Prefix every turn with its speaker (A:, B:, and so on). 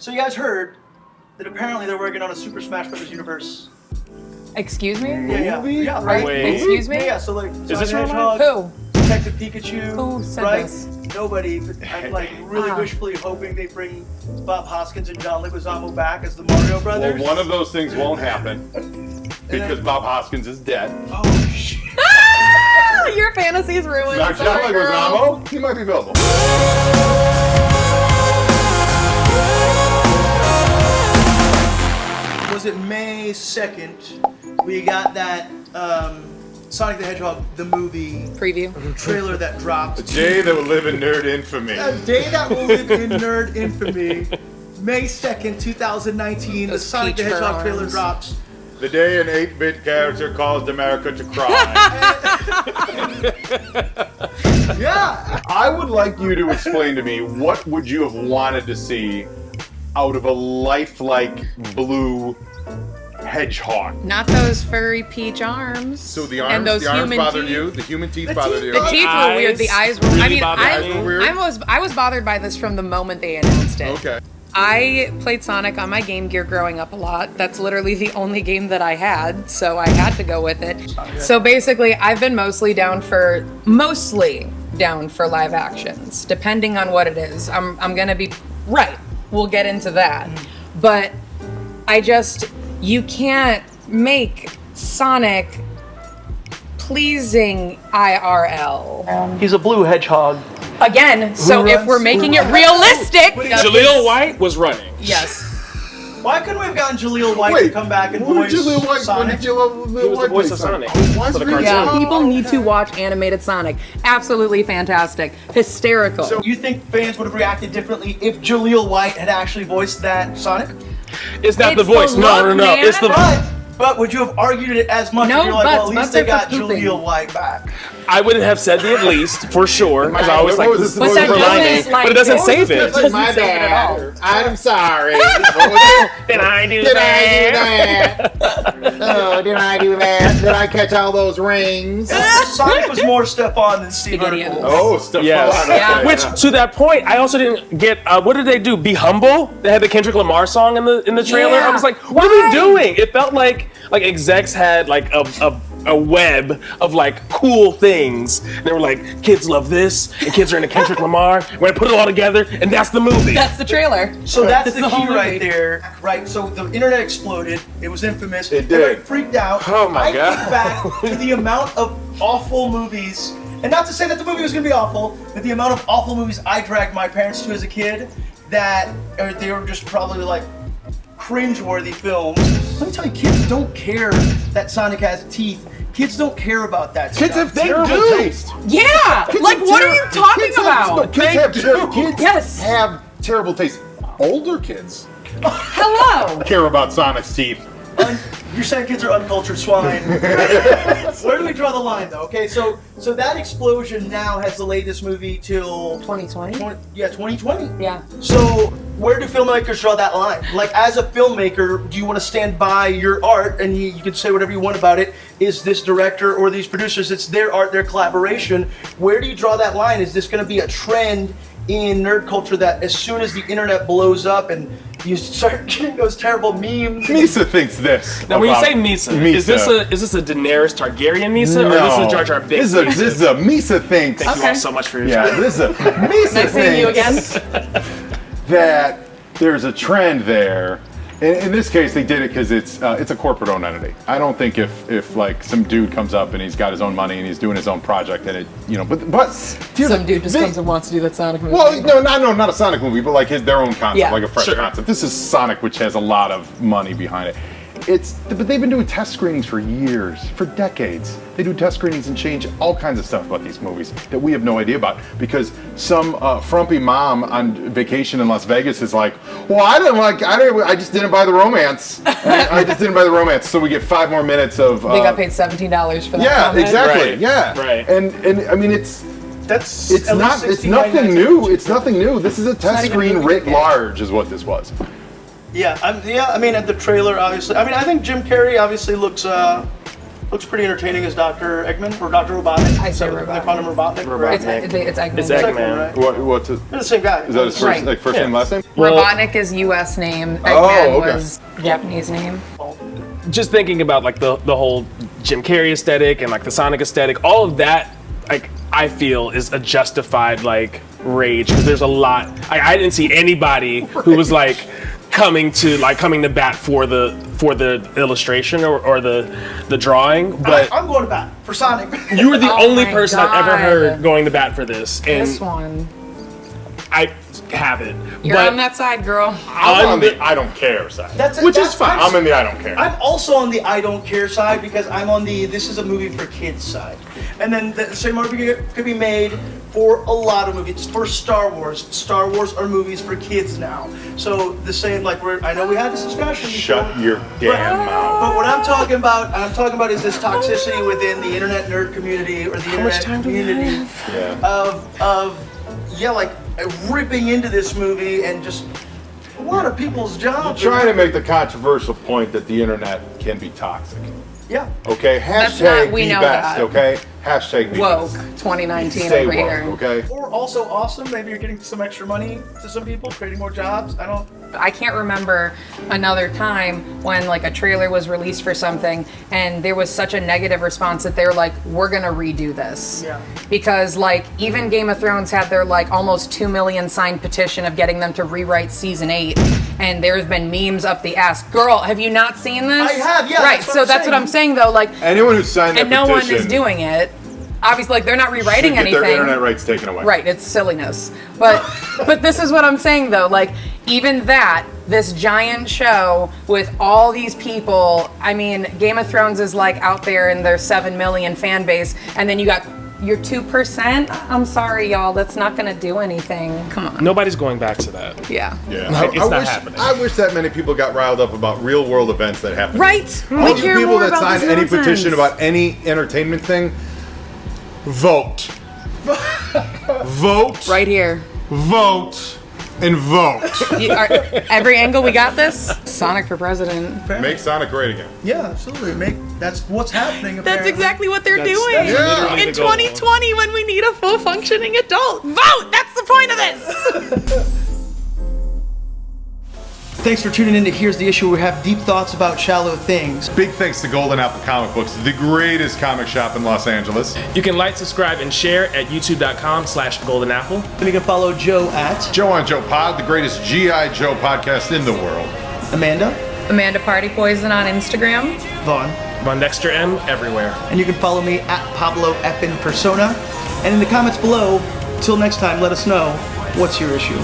A: So you guys heard that apparently they're working on a Super Smash Bros. Universe.
B: Excuse me?
A: Yeah, right?
C: Wait.
B: Excuse me?
A: Yeah, so like,
C: Is this
A: Sonic the
C: real
A: Hedgehog,
B: Who?
A: Detective Pikachu,
B: Who said
A: right?
B: this?
A: Nobody, but I'm like really wishfully hoping they bring Bob Hoskins and John Leguizamo back as the Mario Brothers.
D: Well, one of those things won't happen because Bob Hoskins is dead.
A: Oh shit.
B: Ah, your fantasy's ruined.
D: Now, John
B: Sorry, girl.
D: Leguizamo, he might be available.
A: Was it May 2nd? We got that Sonic the Hedgehog, the movie
B: Preview.
A: trailer that dropped.
D: A day that will live in nerd infamy.
A: A day that will live in nerd infamy. May 2nd, 2019, the
B: Those
A: Sonic the
B: peach
A: Hedgehog
B: fur
A: trailer
B: arms.
A: drops.
D: The day an 8-bit character caused America to cry.
A: Yeah!
D: I would like you to explain to me, what would you have wanted to see out of a lifelike blue hedgehog?
B: Not those furry peach arms.
D: So the
B: and those
D: arms
B: human
D: bothered
B: teeth.
D: you? The human teeth
A: The
D: bothered
A: teeth
D: you?
B: The teeth were weird. The eyes were.
C: really
B: I mean,
C: bothered me.
D: Eyes were weird?
B: I was bothered by this from the moment they announced it.
D: Okay.
B: I played Sonic on my Game Gear growing up a lot. That's literally the only game that I had, so I had to go with it. So basically, I've been mostly down for live actions, depending on what it is. I'm gonna be right. We'll get into that, but you can't make Sonic pleasing IRL.
A: He's a blue hedgehog.
B: Again, so if we're making it realistic,
C: Jaleel White was running.
B: yes.
A: Why couldn't we have gotten Jaleel White to come back and
D: what
A: voice
D: did Jaleel White,
A: Sonic?
C: He was the voice of Sonic.
D: Why is
C: For the
D: it really
C: cartoon.
B: Yeah, people need to watch animated Sonic. Absolutely fantastic. Hysterical.
A: So you think fans would have reacted differently if Jaleel White had actually voiced that Sonic?
C: It's not
B: It's
C: the voice.
B: the
C: No.
B: look,
C: It's the.
B: man.
A: But would you have argued it as much
B: No
A: if you're like, well, at
B: buts.
A: least they
B: Butts
A: got
B: are for pooping.
A: Jaleel White back?
C: I wouldn't have said the at least for sure, because I always
D: What
C: like
D: was
C: this
D: it?
B: But that
D: What was
C: lining,
B: doesn't, like,
C: but it doesn't save it.
B: doesn't save it at all.
D: I'm sorry. What was it?
C: Did I do
D: Did
C: that?
D: I do that? Oh, did I do that? Did I catch all those rings?
A: Sonic was more Stefan than Steve
B: Spaghetti-Os.
A: Urkel.
D: Oh, stuff.
C: Yes.
B: Yeah.
C: Which, to that point, I also didn't get. What did they do? Be Humble? They had the Kendrick Lamar song in the trailer.
B: Yeah.
C: I was like, what are we doing? It felt like execs had like a web of like cool things. They were like, kids love this, and kids are into Kendrick Lamar. We're gonna put it all together, and that's the movie.
B: That's the trailer.
A: So that's the
B: the
A: key
B: whole
A: right
B: movie.
A: there, right? So the internet exploded. It was infamous.
D: It did.
A: Everybody freaked out.
C: Oh my God.
A: I think back to the amount of awful movies, and not to say that the movie was going to be awful, but the amount of awful movies I dragged my parents to as a kid they were just probably like cringeworthy films. Let me tell you, kids don't care that Sonic has teeth. Kids don't care about that
D: Kids
A: stuff.
D: have terrible taste.
B: Yeah. Like, what are you talking about?
D: Kids
B: Yes.
D: have terrible taste. Older kids
B: Hello.
D: care about Sonic's teeth.
A: You're saying kids are uncultured swine. Where do we draw the line, though? Okay, so that explosion now has delayed this movie till
B: 2020.
A: 2020.
B: Yeah.
A: So where do filmmakers draw that line? Like, as a filmmaker, do you want to stand by your art, and you can say whatever you want about it? Is this director or these producers? It's their art, their collaboration. Where do you draw that line? Is this going to be a trend in nerd culture that as soon as the internet blows up and you start getting those terrible memes?
D: Misa thinks this.
C: Now, when you
D: about
C: say Misa, is this a Daenerys Targaryen Misa, or this is a Jar Jar Binks?
D: This is a Misa thinks.
C: Thank you all so much for your
D: Yeah,
C: time.
D: this is a Misa
B: Nice seeing you again.
D: that there's a trend there. In this case, they did it because it's a corporate-owned entity. I don't think if like some dude comes up and he's got his own money and he's doing his own project and but
B: Some dude just comes and wants to do that Sonic movie.
D: Well, not a Sonic movie, but like their own concept,
B: Yeah.
D: like a fresh
C: Sure.
D: concept. This is Sonic, which has a lot of money behind it. But they've been doing test screenings for years, for decades. They do test screenings and change all kinds of stuff about these movies that we have no idea about because some frumpy mom on vacation in Las Vegas is like, well, I just didn't buy the romance. I just didn't buy the romance, so we get 5 more minutes of.
B: They got paid $17 for that.
D: Yeah,
B: comment.
D: exactly.
C: Right.
D: Yeah,
C: Right.
D: And I mean it's
A: At
D: not.
A: least
D: It's nothing
A: 69
D: new. It's nothing new. This is a test
B: not even
D: screen
B: movie
D: writ
B: yet.
D: large, is what this was.
A: Yeah, I mean, at the trailer, obviously. I mean, I think Jim Carrey obviously looks looks pretty entertaining as Dr. Eggman or Dr. Robotnik.
B: I say
A: They
B: Robotnik.
A: call him Robotnik.
C: Robotnik.
B: It's Eggman.
C: It's
A: It's
C: Eggman.
A: Eggman, right?
D: What's it?
A: They're the same guy.
D: Is that his first,
B: Right.
D: like first name, last name?
C: Well-
B: Robotnik is U.S. name.
D: Oh,
B: Eggman
D: okay.
B: was Japanese name.
C: Just thinking about like the whole Jim Carrey aesthetic and like the Sonic aesthetic, all of that, like I feel is a justified like rage because there's a lot. I didn't see anybody who was like coming to bat for the illustration or the drawing, but
A: I'm going to bat for Sonic.
C: you were the
B: Oh
C: only
B: my
C: person I've ever
B: God.
C: heard going to bat for this, and
B: This one.
C: I haven't.
B: You're
C: but
B: on that side, girl.
D: I'm on the I don't care side.
C: Which is fine.
D: I'm in the I don't care.
A: I'm also on the I don't care side because I'm on the this is a movie for kids side. And then the same argument could be made for a lot of movies. For Star Wars. Star Wars are movies for kids now. So the same, like, I know we had this discussion before.
D: Shut your damn mouth.
A: But what I'm talking about is this toxicity within the internet nerd community or the internet community of like ripping into this movie and just a lot of people's jobs.
D: Trying to make the controversial point that the internet can be toxic.
A: Yeah.
D: Okay,
B: That's
D: hashtag
B: not- we
D: be
B: know
D: best,
B: that.
D: okay? Hashtag be
B: Woke
D: best.
B: 2019
D: Stay
B: over
D: woke,
B: here.
D: okay?
A: Or also awesome, maybe you're getting some extra money to some people, creating more jobs.
B: I can't remember another time when like a trailer was released for something and there was such a negative response that they were like, we're gonna redo this.
A: Yeah.
B: Because like even Game of Thrones had their like almost 2 million signed petition of getting them to rewrite season 8, and there's been memes up the ass. Girl, have you not seen this?
A: I have, yeah,
B: Right,
A: that's what
B: so
A: I'm
B: that's what I'm saying though, like,
D: Anyone who signed that
B: and no
D: petition
B: one is doing it. Obviously, like they're not
D: should
B: rewriting
D: get
B: anything.
D: their internet rights taken away.
B: Right, it's silliness. But but this is what I'm saying though, like even that, this giant show with all these people, I mean, Game of Thrones is like out there in their 7 million fan base, and then you got your 2%. I'm sorry, y'all, that's not gonna do anything. Come on.
C: nobody's going back to that.
B: Yeah.
D: Yeah.
C: Like, it's
D: I
C: not
D: wish,
C: happening.
D: I wish that many people got riled up about real world events that happen.
B: Right.
D: All
B: We
D: you
B: care
D: people
B: more
D: that
B: about
D: sign
B: this
D: any
B: nonsense.
D: petition about any entertainment thing, vote. Vote.
B: Right here.
D: Vote. And vote.
B: Every angle we got this. Sonic for president.
D: Make Sonic great again.
A: Yeah, absolutely. That's what's happening.
B: That's
A: apparently.
B: exactly what they're
A: That's-
B: doing.
A: that's
D: literally
B: In
C: the goal.
B: 2020, when we need a full functioning adult, vote. That's the point of this.
A: Thanks for tuning in to Here's the Issue, where we have deep thoughts about shallow things.
D: Big thanks to Golden Apple Comic Books, the greatest comic shop in Los Angeles.
C: You can like, subscribe, and share at youtube.com/goldenapple.
A: And you can follow Joe at
D: JoeonJoePod, the greatest G.I. Joe podcast in the world.
A: Amanda,
B: Amanda PartyPoison on Instagram.
A: Vaughn,
C: VondexterM everywhere.
A: and you can follow me at Pablo Persona. And in the comments below, till next time, let us know what's your issue.